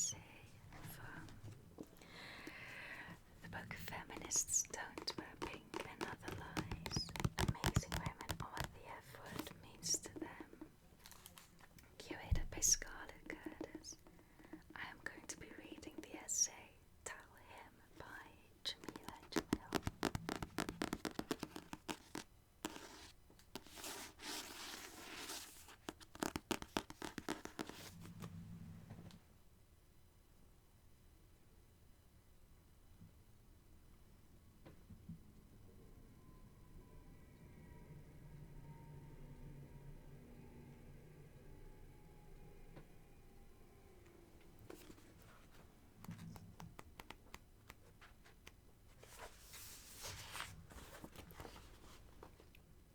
essay from the book Feminists Don't Wear Pink and Other Lies, Amazing Women and What the F Word Means to Them, curated by Scarlett Curtis. I am going to be reading the essay Tell Him by Jameela Jamil.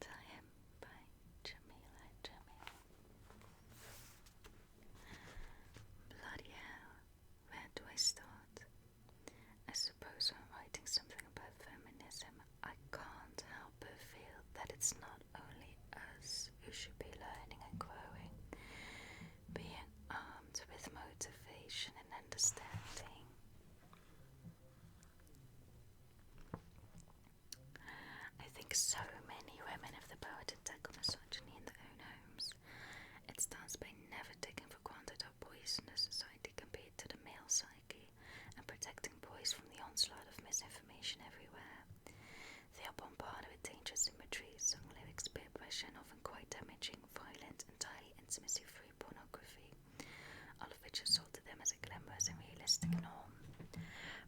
Tell Him by Jameela Jamil. Bloody hell, where do I start? I suppose when writing something about feminism, I can't help but feel that it's not only us who should be learning and growing, being armed with motivation and understanding. I think so many women have the power to tackle misogyny in their own homes. It starts by never taking for granted how poisonous society can be to the male psyche and protecting boys from the onslaught of misinformation everywhere. They are bombarded with dangerous imagery, song lyrics, peer pressure, and often quite damaging, violent, entirely intimacy-free pornography, all of which are sold to them as a glamorous and realistic norm.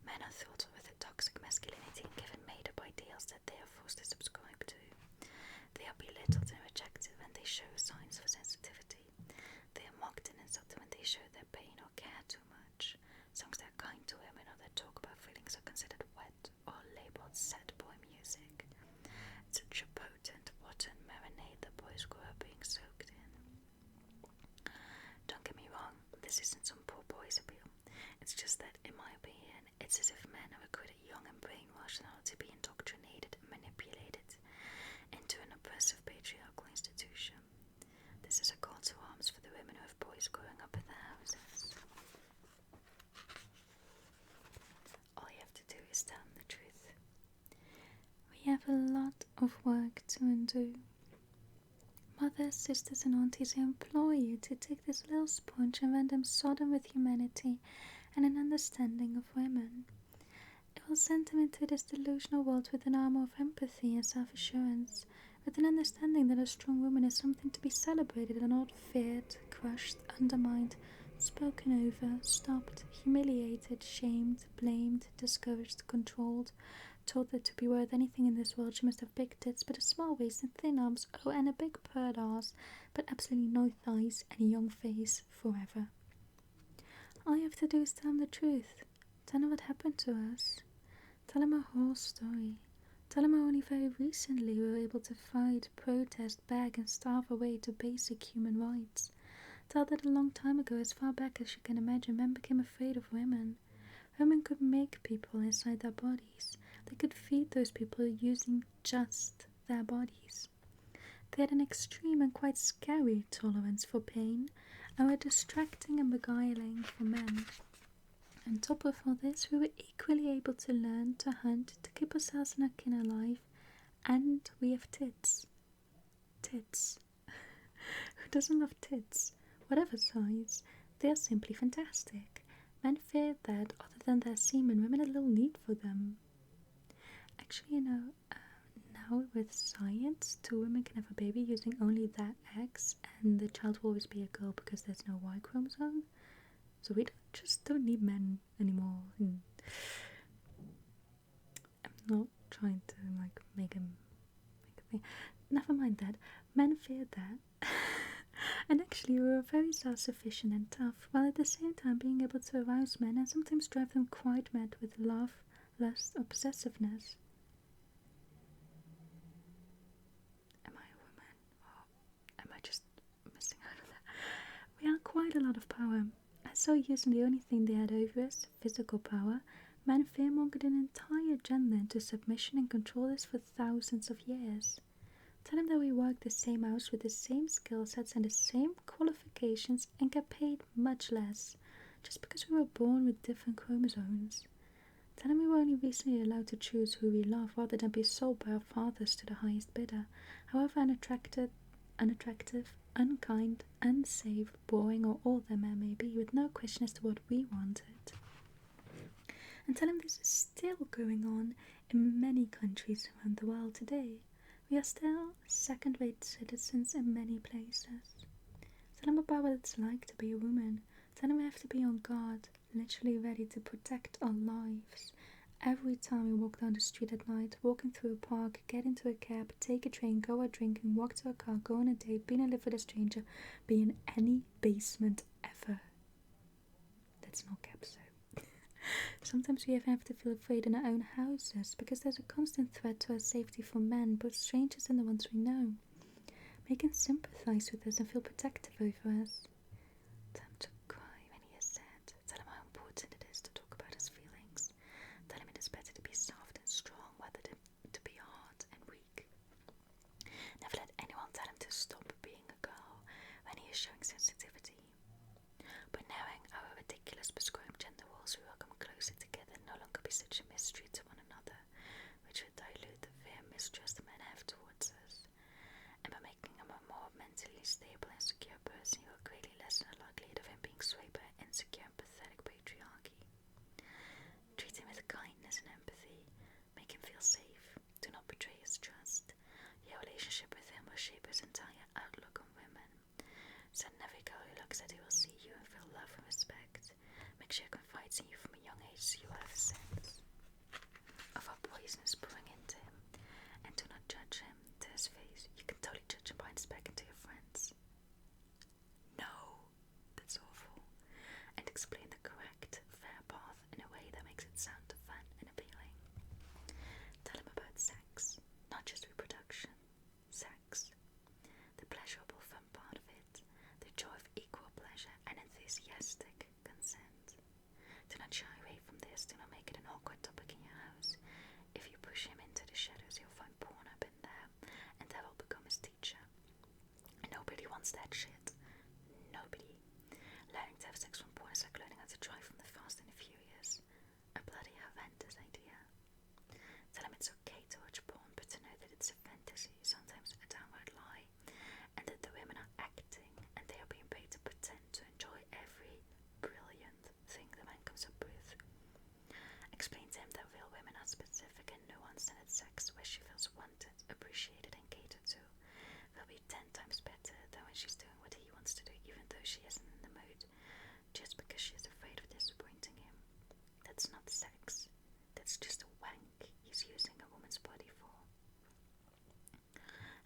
Men are throttled with a toxic masculinity and given made-up ideals that they are forced to subscribe to. They are belittled and rejected when they show signs of sensitivity. They are mocked and insulted when they show their pain or care too much. Songs that are kind to women or that talk about feelings are considered wet or labeled sad boy music. It's such a potent rotten marinade that boys grow up being soaked in. Don't get me wrong, this isn't some poor boys appeal. It's just that, in my opinion, it's as if men are recruited young and brainwashed in order to be indoctrinated and manipulated into an oppressive patriarchal institution. This is a call to arms for the women who have boys growing up in their houses. All you have to do is tell them the truth. We have a lot of work to undo. Mothers, sisters and aunties, I implore you to take this little sponge and rend them sodden with humanity and an understanding of women. It will send them into this delusional world with an armor of empathy and self-assurance, with an understanding that a strong woman is something to be celebrated and not feared, crushed, undermined, spoken over, stopped, humiliated, shamed, blamed, discouraged, controlled, told that to be worth anything in this world she must have big tits, but a small waist and thin arms, oh, and a big purred arse, but absolutely no thighs and a young face forever. All you have to do is tell them the truth. Tell them what happened to us. Tell them our whole story. Tell them how only very recently we were able to fight, protest, beg and starve away to basic human rights. Tell that a long time ago, as far back as you can imagine, men became afraid of women. Women could make people inside their bodies. They could feed those people using just their bodies. They had an extreme and quite scary tolerance for pain, and were distracting and beguiling for men. On top of all this, we were equally able to learn to hunt, to keep ourselves and our kin alive, and we have tits. Tits. Who doesn't love tits? Whatever size, they are simply fantastic. Men feared that, other than their semen, women had little need for them. Actually, now with science, 2 women can have a baby using only their eggs, and the child will always be a girl because there's no Y chromosome. So we don't need men anymore. And I'm not trying to make a thing. Never mind that. Men feared that. And actually we were very self-sufficient and tough, while at the same time being able to arouse men and sometimes drive them quite mad with love, lust or possessiveness. Am I a woman? Or am I just missing out on that? We had quite a lot of power. And so using the only thing they had over us, physical power, men fearmongered an entire gender into submission and controlled us for thousands of years. Tell them that we work the same hours with the same skill sets and the same qualifications and get paid much less, just because we were born with different chromosomes. Tell him we were only recently allowed to choose who we love rather than be sold by our fathers to the highest bidder, however unattractive, unkind, unsafe, boring, or all their men may be, with no question as to what we wanted. And tell him this is still going on in many countries around the world today. We are still second-rate citizens in many places. Tell him about what it's like to be a woman. Tell him we have to be on guard, literally ready to protect our lives. Every time we walk down the street at night, walking through a park, get into a cab, take a train, go out drinking, walk to a car, go on a date, be in a live with a stranger, be in any basement ever. That's no cap, so. Sometimes we even have to feel afraid in our own houses, because there's a constant threat to our safety from men, both strangers and the ones we know. Make him sympathize with us and feel protective over us. Time to cry when he is sad. Tell him how important it is to talk about his feelings. Tell him it is better to be soft and strong rather than to be hard and weak. Never let anyone tell him to stop being a girl when he is showing sensitivity. By knowing our ridiculous prescribed gender roles, we will come closer together and no longer be such a mystery to one another, which would dilute the fear and mistrust men have towards us. And by making him a more mentally stable and secure person, you will greatly lessen the likelihood of him being swayed by insecure and pathetic patriarchy. Treat him with kindness and empathy. Make him feel safe. Do not betray his trust. Your relationship with him will shape his entire outlook on women. So in every girl who looks at you will see you and feel love and respect. Make sure he confides in you from a young age so you will have a sense of how poison is pouring into him. And do not judge him to his face. You can totally judge him behind his back and to your friends. No, that's awful. And explain the correct, fair path in a way that makes it sound fun and appealing. Tell him about sex, not just reproduction. Sex. The pleasurable fun part of it. The joy of equal pleasure and enthusiastic consent. Do not shy away from this. Do not make it an awkward topic in your house. If you push him into the shadows, he'll find porn up in there, and that will become his teacher. And nobody wants that shit. Nobody. Learning to have sex from porn is like learning how to drive from the Fast and the Furious. A bloody horrendous idea. Tell him it's okay to watch porn, but to know that it's a fantasy, sometimes a downright lie, and that the women are acting, and they are being paid to pretend to enjoy every brilliant thing the man comes up with. Explain to him that real women are specific and nuanced, and that sex where she feels wanted, appreciated, and catered to will be 10 times better than when she's doing what he wants to do, even though she isn't in the mood, just because she is afraid of disappointing him. That's not sex. That's just a wank he's using a woman's body for.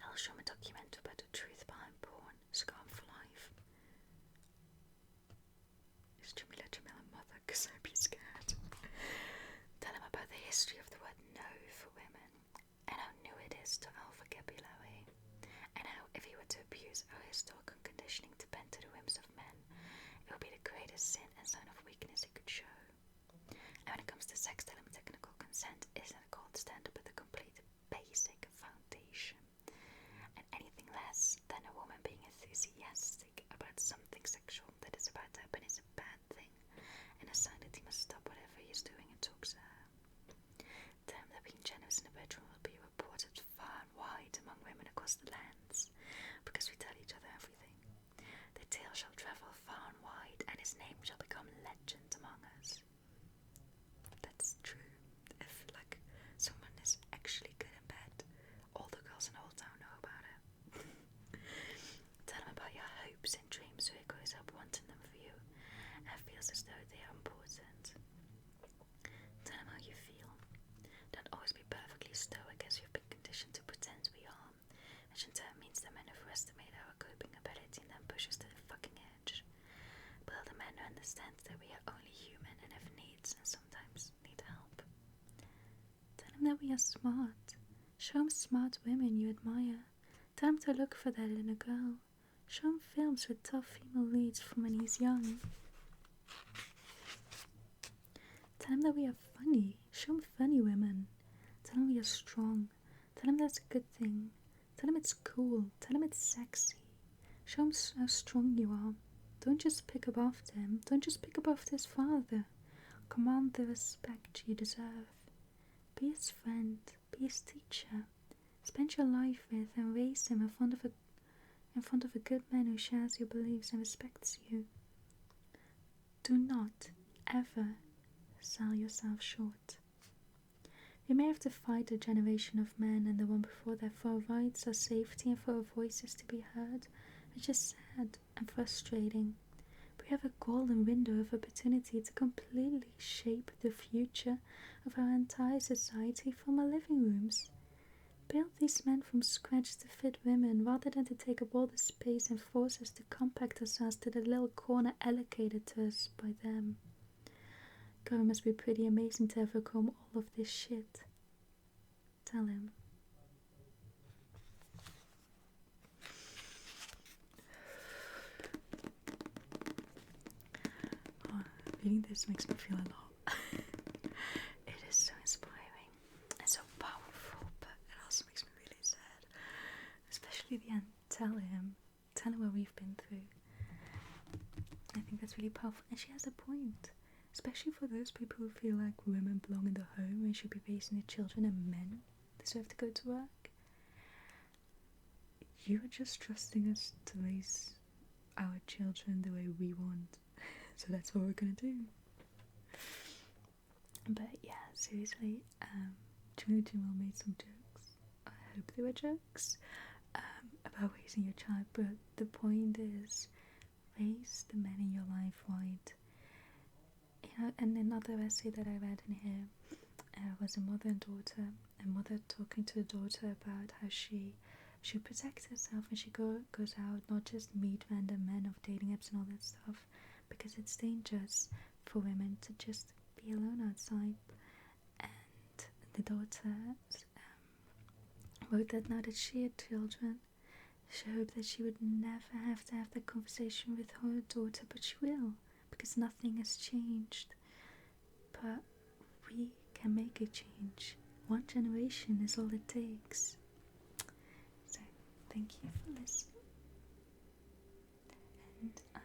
I'll show him a documentary about the truth behind porn. Scarm for life. Is Jameela Jamil a mother? Because I'd be scared. Tell him about the history of the word no for women, and how new it is to our vocabulary, and how if he were to abuse our historical conditioning to bend to the whims of men, it would be the greatest sin and sign of weakness he could show. And when it comes to sex, tell him technical consent isn't a gold standard but a complete basic foundation. And anything less than a woman being enthusiastic about something sexual that is about to happen is a bad thing, and a sign that he must stop whatever he is doing and talk to her. Tell him that being generous in the bedroom will be reported far and wide among women across the lands, because we tell each other everything. The tale shall travel far and wide, and his name shall become legend among us. That's true. If, someone is actually good in bed, all the girls in the whole town know about it. Tell him about your hopes and dreams so he grows up wanting them for you, and feels as though they are important. Tell him how you feel. Don't always be perfectly stoic as you've been conditioned to pretend we are, which in turn means that men overestimate our coping ability and then push us to the fucking edge. But the men who understand that we are only human and have needs and sometimes need help. Tell him that we are smart. Show him smart women you admire. Tell him to look for that in a girl. Show him films with tough female leads from when he's young. Tell him that we are funny. Show him funny women. Tell him we are strong. Tell him that's a good thing. Tell him it's cool. Tell him it's sexy. Show him how strong you are. Don't just pick above them. Don't just pick above this father. Command the respect you deserve. Be his friend. Be his teacher. Spend your life with and raise him in front of a good man who shares your beliefs and respects you. Do not ever sell yourself short. We may have to fight a generation of men and the one before that for our rights, our safety, and for our voices to be heard, which is sad and frustrating. But we have a golden window of opportunity to completely shape the future of our entire society from our living rooms. Build these men from scratch to fit women rather than to take up all the space and force us to compact ourselves to the little corner allocated to us by them. God, it must be pretty amazing to overcome all of this shit. Tell him. Oh, reading this makes me feel a lot. It is so inspiring and so powerful, but it also makes me really sad. Especially the end. Tell him what we've been through. I think that's really powerful, and she has a point. Especially for those people who feel like women belong in the home and should be raising their children and men deserve to go to work. You are just trusting us to raise our children the way we want. So that's what we're gonna do. But yeah, seriously, Jameela Jamil made some jokes. I hope they were jokes about raising your child, but the point is, raise the men in your life right. And another essay that I read in here was a mother and daughter, a mother talking to the daughter about how she protects herself when she goes out, not just meet random men of dating apps and all that stuff, because it's dangerous for women to just be alone outside. And the daughter wrote that now that she had children, she hoped that she would never have to have that conversation with her daughter, but she will, because nothing has changed. But we can make a change. One generation is all it takes. So, thank you for listening. And I